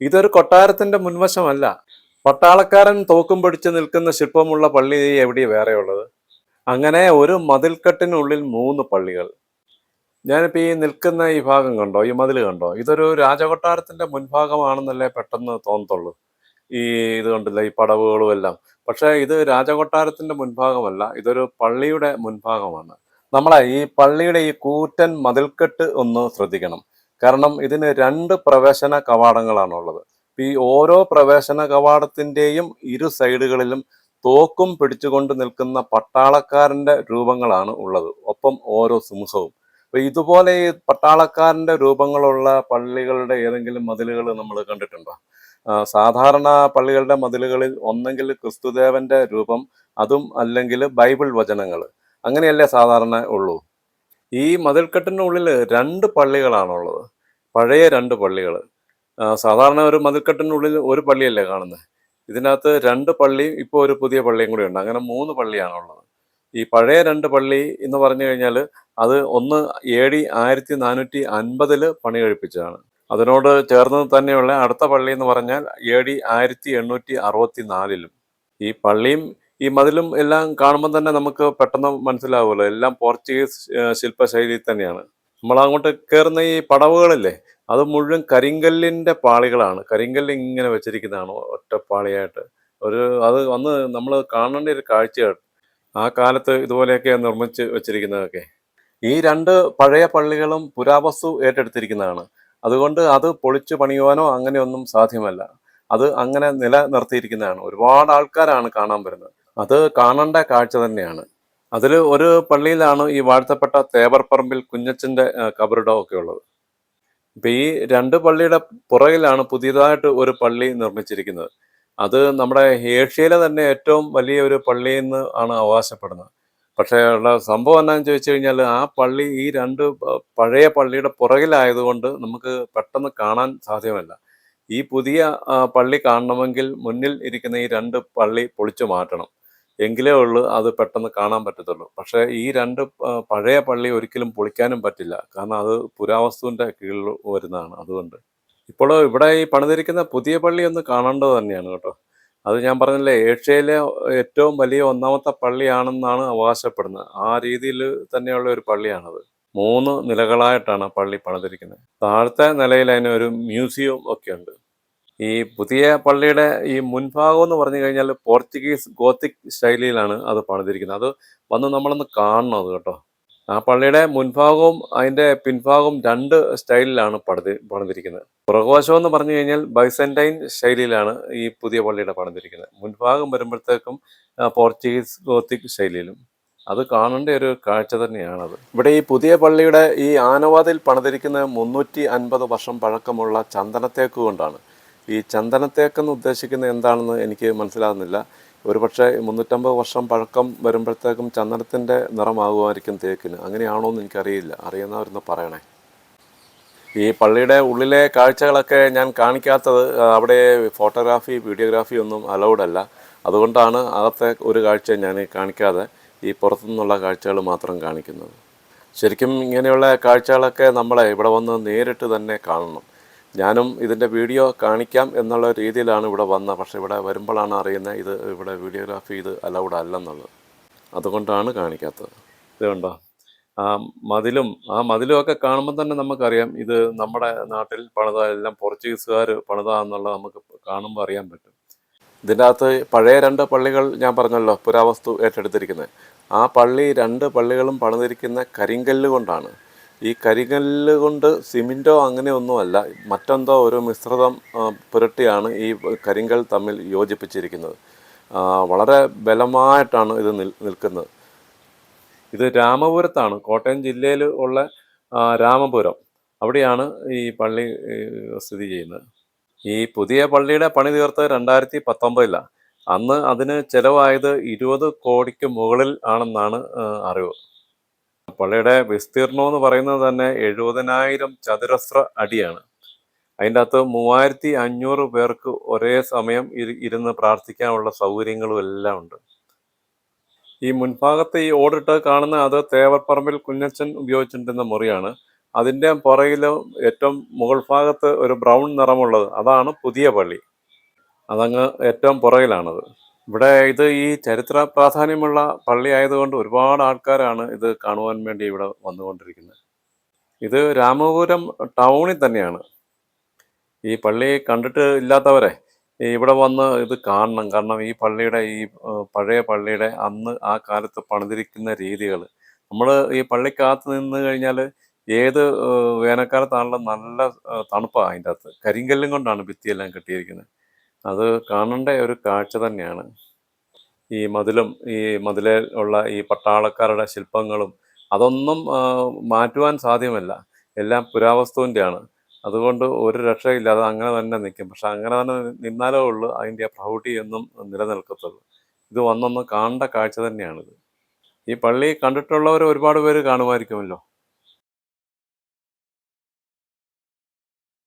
ഇതൊരു കൊട്ടാരത്തിന്റെ മുൻവശമല്ല. പട്ടാളക്കാരൻ തോക്കും പിടിച്ച് നിൽക്കുന്ന ശില്പമുള്ള പള്ളി എവിടെയാ വേറെ ഉള്ളത്? അങ്ങനെ ഒരു മതിൽക്കെട്ടിനുള്ളിൽ 3 പള്ളികൾ. ഞാനിപ്പോ ഈ നിൽക്കുന്ന ഈ ഭാഗം കണ്ടോ? ഈ മതിൽ കണ്ടോ? ഇതൊരു രാജകൊട്ടാരത്തിന്റെ മുൻഭാഗമാണെന്നല്ലേ പെട്ടെന്ന് തോന്നത്തുള്ളൂ. ഈ ഇത് കണ്ടില്ലേ ഈ പടവുകളും എല്ലാം. പക്ഷേ ഇത് രാജകൊട്ടാരത്തിന്റെ മുൻഭാഗമല്ല. ഇതൊരു പള്ളിയുടെ മുൻഭാഗമാണ്. നമ്മളെ ഈ പള്ളിയുടെ ഈ കൂറ്റൻ മതിൽക്കെട്ട് ഒന്ന് ശ്രദ്ധിക്കണം. കാരണം ഇതിന് 2 പ്രവേശന കവാടങ്ങളാണുള്ളത്. ഈ ഓരോ പ്രവേശന കവാടത്തിന്റെയും ഇരു സൈഡുകളിലും തോക്കും പിടിച്ചുകൊണ്ട് നിൽക്കുന്ന പട്ടാളക്കാരന്റെ രൂപങ്ങളാണ് ഉള്ളത്. ഒപ്പം ഓരോ സിംഹവും. അപ്പൊ ഇതുപോലെ ഈ പട്ടാളക്കാരന്റെ രൂപങ്ങളുള്ള പള്ളികളുടെ ഏതെങ്കിലും മതിലുകൾ നമ്മൾ കണ്ടിട്ടുണ്ടോ? സാധാരണ പള്ളികളുടെ മതിലുകളിൽ ഒന്നെങ്കിൽ ക്രിസ്തുദേവന്റെ രൂപം, അതും അല്ലെങ്കിൽ ബൈബിൾ വചനങ്ങൾ. അങ്ങനെയല്ലേ സാധാരണ ഉള്ളൂ. ഈ മതിൽക്കെട്ടിനുള്ളിൽ 2 പള്ളികളാണുള്ളത്. പഴയ 2 പള്ളികൾ. സാധാരണ ഒരു മതിൽക്കെട്ടിനുള്ളിൽ ഒരു പള്ളിയല്ലേ കാണുന്നത്. ഇതിനകത്ത് 2 പള്ളിയും ഇപ്പോൾ ഒരു പുതിയ പള്ളിയും കൂടി ഉണ്ട്. അങ്ങനെ 3 പള്ളിയാണുള്ളത്. ഈ പഴയ 2 പള്ളി എന്ന് പറഞ്ഞു കഴിഞ്ഞാൽ അത് ഒന്ന് AD 1450 പണി കഴിപ്പിച്ചതാണ്. അതിനോട് ചേർന്ന് തന്നെയുള്ള അടുത്ത പള്ളി എന്ന് പറഞ്ഞാൽ AD 1864 ഈ പള്ളിയും ഈ മതിലും എല്ലാം കാണുമ്പോൾ തന്നെ നമുക്ക് പെട്ടെന്ന് മനസ്സിലാവുമല്ലോ. എല്ലാം പോർച്ചുഗീസ് ശില്പശൈലിയിൽ തന്നെയാണ്. നമ്മൾ അങ്ങോട്ട് കയറുന്ന ഈ പടവുകളില്ലേ, അത് മുഴുവൻ കരിങ്കല്ലിന്റെ പാളികളാണ്. കരിങ്കല്ല് ഇങ്ങനെ വെച്ചിരിക്കുന്നതാണ് ഒറ്റപ്പാളിയായിട്ട്. ഒരു അത് വന്ന് നമ്മൾ കാണേണ്ട ഒരു കാഴ്ചയാണ്. ആ കാലത്ത് ഇതുപോലെയൊക്കെ നിർമ്മിച്ച് വെച്ചിരിക്കുന്നതൊക്കെ. ഈ 2 പഴയ പള്ളികളും പുരാവസ്തു ഏറ്റെടുത്തിരിക്കുന്നതാണ്. അതുകൊണ്ട് അത് പൊളിച്ചു പണിയുവാനോ അങ്ങനെയൊന്നും സാധ്യമല്ല. അത് അങ്ങനെ നിലനിർത്തിയിരിക്കുന്നതാണ്. ഒരുപാട് ആൾക്കാരാണ് കാണാൻ വരുന്നത്. അത് കാണേണ്ട കാഴ്ച തന്നെയാണ്. അതിൽ ഒരു പള്ളിയിലാണ് ഈ വാഴ്ത്തപ്പെട്ട തേവർപ്പറമ്പിൽ കുഞ്ഞച്ചന്റെ കബറിടം ഒക്കെ ഉള്ളത്. ഇപ്പൊ ഈ 2 പള്ളിയുടെ പുറകിലാണ് പുതിയതായിട്ട് ഒരു പള്ളി നിർമ്മിച്ചിരിക്കുന്നത്. അത് നമ്മുടെ ഏഷ്യയിലെ തന്നെ ഏറ്റവും വലിയ ഒരു പള്ളിയെന്ന് ആണ് അവകാശപ്പെടുന്നത്. പക്ഷേ ഉള്ള സംഭവം എന്താണെന്ന് ചോദിച്ചു കഴിഞ്ഞാൽ ആ പള്ളി ഈ 2 പഴയ പള്ളിയുടെ പുറകിലായതുകൊണ്ട് നമുക്ക് പെട്ടെന്ന് കാണാൻ സാധ്യമല്ല. ഈ പുതിയ പള്ളി കാണണമെങ്കിൽ മുന്നിൽ ഇരിക്കുന്ന ഈ 2 പള്ളി പൊളിച്ചു മാറ്റണം. എങ്കിലേ ഉള്ളൂ അത് പെട്ടെന്ന് കാണാൻ പറ്റത്തുള്ളൂ. പക്ഷേ ഈ 2 പഴയ പള്ളി ഒരിക്കലും പൊളിക്കാനും പറ്റില്ല. കാരണം അത് പുരാവസ്തുവിന്റെ കീഴിൽ വരുന്നതാണ്. അതുകൊണ്ട്. ഇപ്പോൾ ഇവിടെ ഈ പണിതിരിക്കുന്ന പുതിയ പള്ളി ഒന്ന് കാണേണ്ടത് തന്നെയാണ് കേട്ടോ. അത് ഞാൻ പറഞ്ഞില്ലേ ഏഷ്യയിലെ ഏറ്റവും വലിയ ഒന്നാമത്തെ പള്ളിയാണെന്നാണ് അവകാശപ്പെടുന്നത്. ആ രീതിയിൽ തന്നെയുള്ള ഒരു പള്ളിയാണത്. 3 നിലകളായിട്ടാണ് പള്ളി പണിതിരിക്കുന്നത്. താഴത്തെ നിലയിൽ അതിന് ഒരു മ്യൂസിയം ഒക്കെ ഉണ്ട്. ഈ പുതിയ പള്ളിയുടെ ഈ മുൻഭാഗം എന്ന് പറഞ്ഞു കഴിഞ്ഞാൽ പോർച്ചുഗീസ് ഗോത്തിക് ശൈലിയിലാണ് അത് പണിതിരിക്കുന്നത്. അത് വന്ന് നമ്മളൊന്ന് കാണണം അത് കേട്ടോ. ആ പള്ളിയുടെ മുൻഭാഗവും അതിന്റെ പിൻഭാഗവും 2 സ്റ്റൈലിലാണ് പണിതിരിക്കുന്നത്. പുറകുവശം എന്ന് പറഞ്ഞു കഴിഞ്ഞാൽ ബൈസന്റൈൻ ശൈലിയിലാണ് ഈ പുതിയ പള്ളിയുടെ പണിതിരിക്കുന്നത്. മുൻഭാഗം വരുമ്പോഴത്തേക്കും പോർച്ചുഗീസ് ഗോത്തിക് ശൈലിയിലും. അത് കാണേണ്ട ഒരു കാഴ്ച തന്നെയാണത്. ഇവിടെ ഈ പുതിയ പള്ളിയുടെ ഈ ആനവാതിൽ പണിതിരിക്കുന്ന 350 വർഷം പഴക്കമുള്ള ചന്ദനത്തേക്ക് കൊണ്ടാണ്. ഈ ചന്ദനത്തേക്കെന്ന് ഉദ്ദേശിക്കുന്നത് എന്താണെന്ന് എനിക്ക് മനസ്സിലാകുന്നില്ല. ഒരുപക്ഷെ 350 വർഷം പഴക്കം വരുമ്പോഴത്തേക്കും ചന്ദനത്തിൻ്റെ നിറമാകുമായിരിക്കും തേക്കിന്. അങ്ങനെയാണോ എന്ന് എനിക്കറിയില്ല. അറിയുന്നവരൊന്ന് പറയണേ. ഈ പള്ളിയുടെ ഉള്ളിലെ കാഴ്ചകളൊക്കെ ഞാൻ കാണിക്കാത്തത് അവിടെ ഫോട്ടോഗ്രാഫി വീഡിയോഗ്രാഫി ഒന്നും അലൗഡ് അല്ല. അതുകൊണ്ടാണ് അകത്തെ ഒരു കാഴ്ച ഞാൻ കാണിക്കാതെ ഈ പുറത്തുനിന്നുള്ള കാഴ്ചകൾ മാത്രം കാണിക്കുന്നത്. ശരിക്കും ഇങ്ങനെയുള്ള കാഴ്ചകളൊക്കെ നമ്മളെ ഇവിടെ വന്ന് നേരിട്ട് തന്നെ കാണണം. ഞാനും ഇതിൻ്റെ വീഡിയോ കാണിക്കാം എന്നുള്ള രീതിയിലാണ് ഇവിടെ വന്നത്. പക്ഷേ ഇവിടെ വരുമ്പോഴാണ് അറിയുന്നത് ഇത് ഇവിടെ വീഡിയോഗ്രാഫി ഇത് അലൗഡ് അല്ലെന്നുള്ളത്. അതുകൊണ്ടാണ് കാണിക്കാത്തത്. ഇത് കണ്ടോ ആ മതിലും ഒക്കെ കാണുമ്പോൾ തന്നെ നമുക്കറിയാം ഇത് നമ്മുടെ നാട്ടിൽ പണിത എല്ലാം പോർച്ചുഗീസുകാർ പണിതാന്നുള്ളത് നമുക്ക് കാണുമ്പോൾ അറിയാൻ പറ്റും. ഇതിൻ്റെ അകത്ത് പഴയ 2 പള്ളികൾ ഞാൻ പറഞ്ഞല്ലോ പുരാവസ്തു ഏറ്റെടുത്തിരിക്കുന്നത്. ആ പള്ളി 2 പള്ളികളും പണിതിരിക്കുന്ന കരിങ്കല്ല് കൊണ്ടാണ്. ഈ കരിങ്കല്ല് കൊണ്ട് സിമെൻറ്റോ അങ്ങനെയൊന്നുമല്ല, മറ്റെന്തോ ഒരു മിശ്രിതം പുരട്ടിയാണ് ഈ കരിങ്കൽ തമ്മിൽ യോജിപ്പിച്ചിരിക്കുന്നത്. വളരെ ബലമായിട്ടാണ് ഇത് നിൽക്കുന്നത്. ഇത് രാമപുരത്താണ്, കോട്ടയം ജില്ലയിൽ ഉള്ള രാമപുരം. അവിടെയാണ് ഈ പള്ളി സ്ഥിതി ചെയ്യുന്നത്. ഈ പുതിയ പള്ളിയുടെ പണി തീർത്തത് 2019 അന്ന് അതിന് ചെലവായത് 20 കോടിക്ക് മുകളിൽ ആണെന്നാണ് അറിവ്. പള്ളിയുടെ വിസ്തീർണം എന്ന് പറയുന്നത് തന്നെ 70,000 ചതുരശ്ര അടിയാണ്. അതിൻ്റെ അകത്ത് 3500 പേർക്ക് ഒരേ സമയം ഇരുന്ന് പ്രാർത്ഥിക്കാനുള്ള സൗകര്യങ്ങളും എല്ലാം ഉണ്ട്. ഈ മുൻഭാഗത്ത് ഈ ഓടിട്ട് കാണുന്ന അത് തേവർപ്പറമ്പിൽ കുഞ്ഞച്ചൻ ഉപയോഗിച്ചിരുന്ന മുറിയാണ്. അതിൻ്റെ പുറകിലും ഏറ്റവും മുകൾ ഭാഗത്ത് ഒരു ബ്രൗൺ നിറമുള്ളത് അതാണ് പുതിയ പള്ളി. അതങ്ങ് ഏറ്റവും പുറകിലാണത്. ഇവിടെ ഇത് ഈ ചരിത്ര പ്രാധാന്യമുള്ള പള്ളി ആയതുകൊണ്ട് ഒരുപാട് ആൾക്കാരാണ് ഇത് കാണുവാൻ വേണ്ടി ഇവിടെ വന്നുകൊണ്ടിരിക്കുന്നത്. ഇത് രാമപുരം ടൗണിൽ തന്നെയാണ്. ഈ പള്ളി കണ്ടിട്ട് ഇല്ലാത്തവരെ ഈ ഇവിടെ വന്ന് ഇത് കാണണം. കാരണം ഈ പള്ളിയുടെ ഈ പഴയ പള്ളിയുടെ അന്ന് ആ കാലത്ത് പണിതിരിക്കുന്ന രീതികൾ. നമ്മൾ ഈ പള്ളിക്കകത്ത് നിന്ന് കഴിഞ്ഞാൽ ഏത് വേനൽക്കാലത്താണെങ്കിലും നല്ല തണുപ്പാണ് അതിൻ്റെ അകത്ത്. കരിങ്കല്ലും കൊണ്ടാണ് ഭിത്തിയെല്ലാം കെട്ടിയിരിക്കുന്നത്. അത് കാണേണ്ട ഒരു കാഴ്ച തന്നെയാണ്. ഈ മതിലും ഈ മതിലിൽ ഉള്ള ഈ പട്ടാളക്കാരുടെ ശില്പങ്ങളും അതൊന്നും മാറ്റുവാൻ സാധ്യമല്ല. എല്ലാം പുരാവസ്തുവിൻ്റെയാണ്. അതുകൊണ്ട് ഒരു രക്ഷയില്ല. അത് അങ്ങനെ തന്നെ നിൽക്കും. പക്ഷെ അങ്ങനെ തന്നെ നിന്നാലേ ഉള്ളൂ അതിൻ്റെ പ്രൗഢി എന്നും നിലനിൽക്കത്തുള്ളൂ. ഇത് വന്നൊന്ന് കാണേണ്ട കാഴ്ച തന്നെയാണിത്. ഈ പള്ളി കണ്ടിട്ടുള്ളവർ ഒരുപാട് പേര് കാണുമായിരിക്കുമല്ലോ.